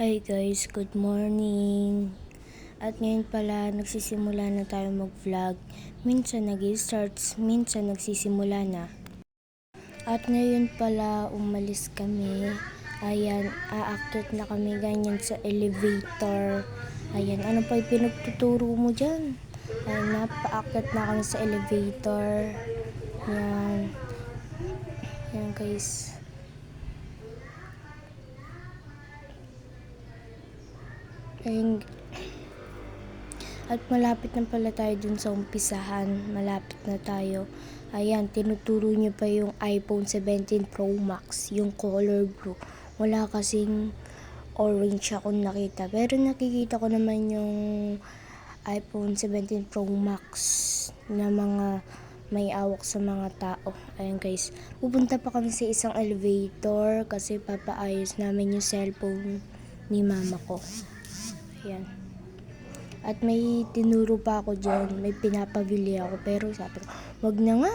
Hi guys, good morning. At ngayon pala nagsisimula na tayo mag-vlog. Minsan nag-starts, minsan nagsisimula na. At ngayon pala umalis kami. Ayan, aakyat na kami ganyan sa elevator. Ayan, ano pa yung pinagtuturo mo dyan? Ayan, napaakyat na kami sa elevator. Ayan. Ayan guys. Ayan. At malapit na pala tayo dun sa umpisahan. Malapit na tayo. Ayan, tinuturo niyo pa yung iPhone 17 Pro Max. Yung color blue. Wala kasing orange akong nakita. Pero nakikita ko naman yung iPhone 17 Pro Max na mga may awak sa mga tao. Ayan guys. Pupunta pa kami sa isang elevator kasi papaayos namin yung cellphone ni mama ko. Ayan. At may tinuro pa ako dyan, may pinapabili ako, pero sabi ko, wag na nga,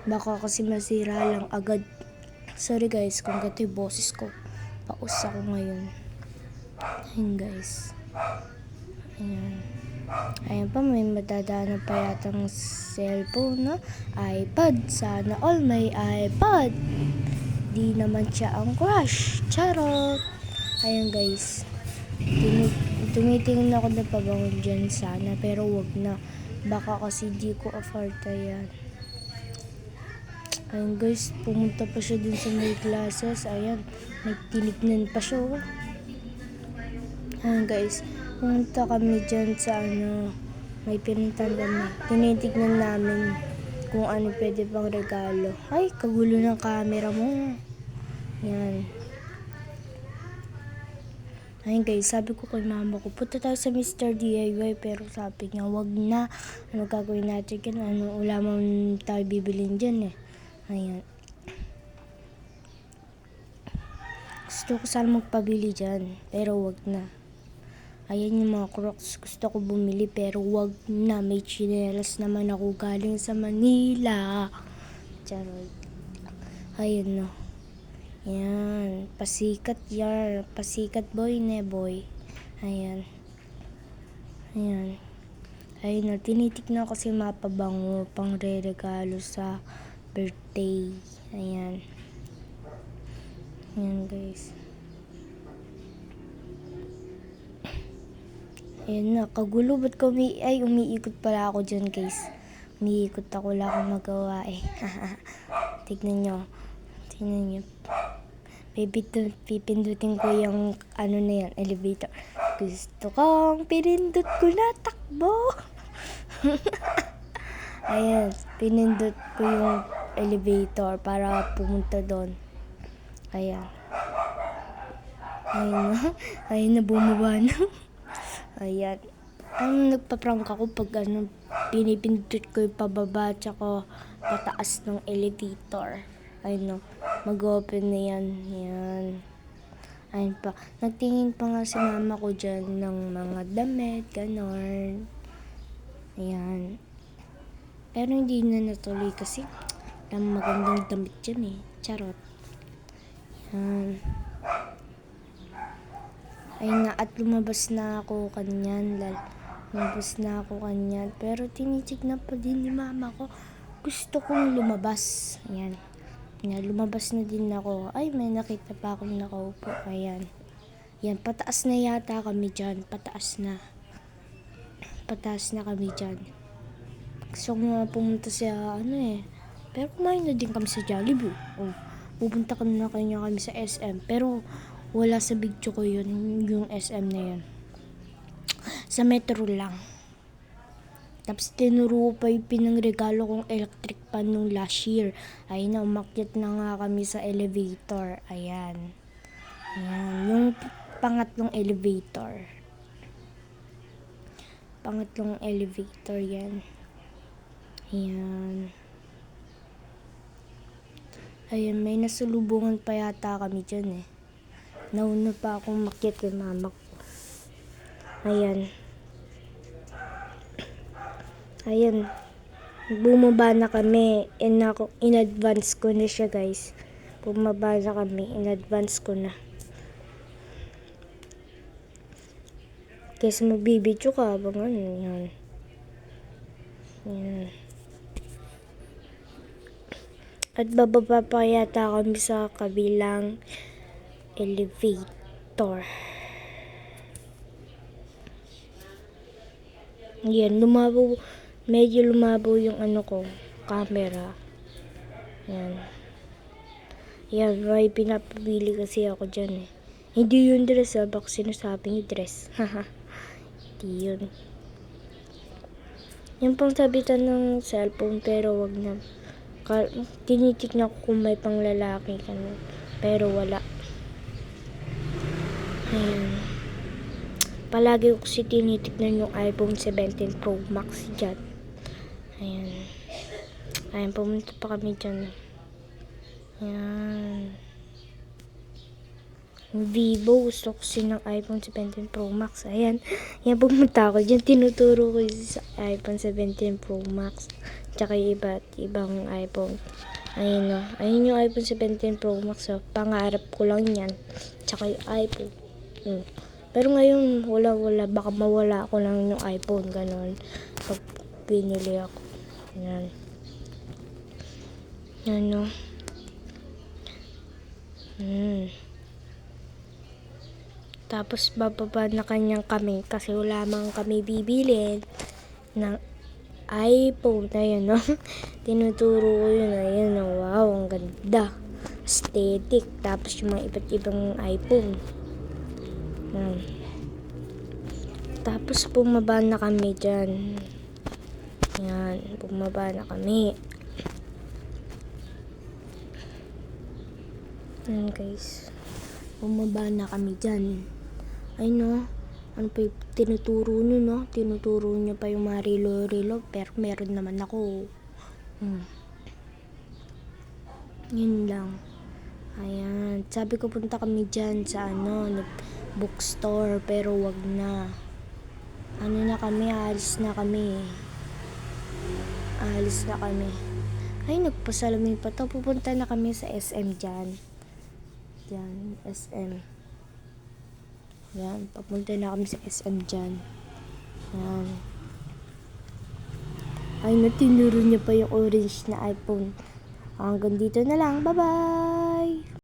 baka kasi masira lang agad. Sorry guys, kung gato yung boses ko, paus ako ngayon. Ayan guys. Ayan. Ayan pa, may madadaanan pa yatang cellphone na iPad. Sana all may iPad. Di naman siya ang crush. Charot. Ayan guys. Tumitingin ako na pabangon dyan sana, pero wag na. Baka kasi di ko afford yan. Ayun guys, pumunta pa siya dun sa may classes. Ayan, may tinignan pa siya. Ayun guys, pumunta kami dyan sa may pinuntan kami. Tinitignan namin kung ano pwede pang regalo. Ay, kagulo ng camera mo. Yan. Ayun guys, sabi ko kay mama ko, punta tayo sa Mr. DIY, pero sabi niya, wag na. Ano gagawin natin yan? Wala man tayo bibilin dyan eh. Ayan. Gusto ko sana magpabili dyan, pero wag na. Ayan yung mga Crocs, gusto ko bumili, pero wag na. May chinelas naman ako galing sa Manila. Charot. Ayan no. Yan, pasikat yan. Pasikat boy ne boy. Ayan. Ayan. Ayun na, tinitignan ko si mapabango pang re-regalo sa birthday. Ayan. Ayan guys. Ayan na, kagulo. Ba't ko umiikot pala ako dyan guys. Umiikot ako, wala akong magawa eh. Tignan nyo. Tignan nyo. Pipindutin ko yung na yan, elevator. Gusto kong pinindot ko na takbo. Ayan, pinindot ko yung elevator para pumunta doon. Ayan. Ayun na bumaba na. Ayan. Nagpa-prank ako pag pinipindot ko yung pababa tsaka pataas ng elevator. Ayun no, mag-open na yan. Yan. Ayun pa. Nagtingin pa nga si mama ko dyan ng mga damit, ganon. Ayan. Pero hindi na natuloy kasi magandang damit dyan eh. Charot. Yan. Ayun na, at lumabas na ako kanyan. Lumabas na ako kanyan. Pero tinitignan pa din ni mama ko. Gusto kong lumabas. Ayan. Yan, lumabas na din ako. Ay, may nakita pa akong nakaupo. Ayan. Yan, pataas na yata kami dyan. Pataas na. Pataas na kami dyan. Gusto ko nga pumunta sa pero kumain na din kami sa Jollibee. Pupunta na kami sa SM. Pero wala sa video ko yun, yung SM na yun. Sa metro lang. Tapos tinuro pa yung pinangregalo kong electric pan nung last year. Ayun na, umakyat na nga kami sa elevator. Ayan. Ayan. Yung pangatlong elevator. Pangatlong elevator yan. Ayan. Ayan, may nasulubungan pa yata kami dyan eh. Nauna pa akong makyat kay mama ko. Ayan. Ayan, bumaba na kami. In advance ko na siya guys. Bumaba na kami. In advance ko na. Kaysa magbibidyo ka, habang ano, yan. Yan. At bababa pa yata kami sa kabilang elevator. Yan, medyo lumabo yung ano ko, camera. Yan. Yan, may pinapabili kasi ako dyan eh. Hindi yung dress baka sinasabing dress. Haha. Hindi yun. Yung pang sabitan ng cellphone pero wag na. Tinitignan ko kung may pang lalaki ka na, pero wala. Ayan. Palagi ko kasi tinitignan yung iPhone 17 Pro Max dyan. Ayan. Ayan, pumunta pa kami dyan. Ayan. Vivo, gusto ko kasi ng iPhone 17 Pro Max. Ayan. Ayan, pumunta ako dyan. Tinuturo ko sa iPhone 17 Pro Max. Tsaka yung ibang iPhone. Ayun o. Ayun yung iPhone 17 Pro Max. So, pangarap ko lang yan. Tsaka yung iPhone. Pero ngayon, wala. Baka mawala ko lang yung iPhone. Ganon. Pag pinili ako. Yan. Yan o. Tapos bababa na kanyang kami kasi wala mang kami bibilin ng iPhone. Ayun no. Tinuturo ko yun. Ayun no. Wow, ang ganda. Aesthetic. Tapos yung mga iba't ibang iPhone. Tapos bumaba na kami dyan. Yan. Bumaba na kami. Yan guys. Bumaba na kami dyan. Ay no. Ano pa yung tinuturo nyo no? Tinuturo nyo pa yung mga relo. Pero meron naman ako. Yun lang. Ayan. Sabi ko punta kami dyan sa bookstore. Pero wag na. Ano na kami? Alis na kami. Ay, nagpasalamin pa to. Pupunta na kami sa SM dyan. Yan, SM. Yan, papunta na kami sa SM dyan. Yan. Ay, natinuro niya pa yung orange na iPhone. Hanggang dito na lang. Bye-bye!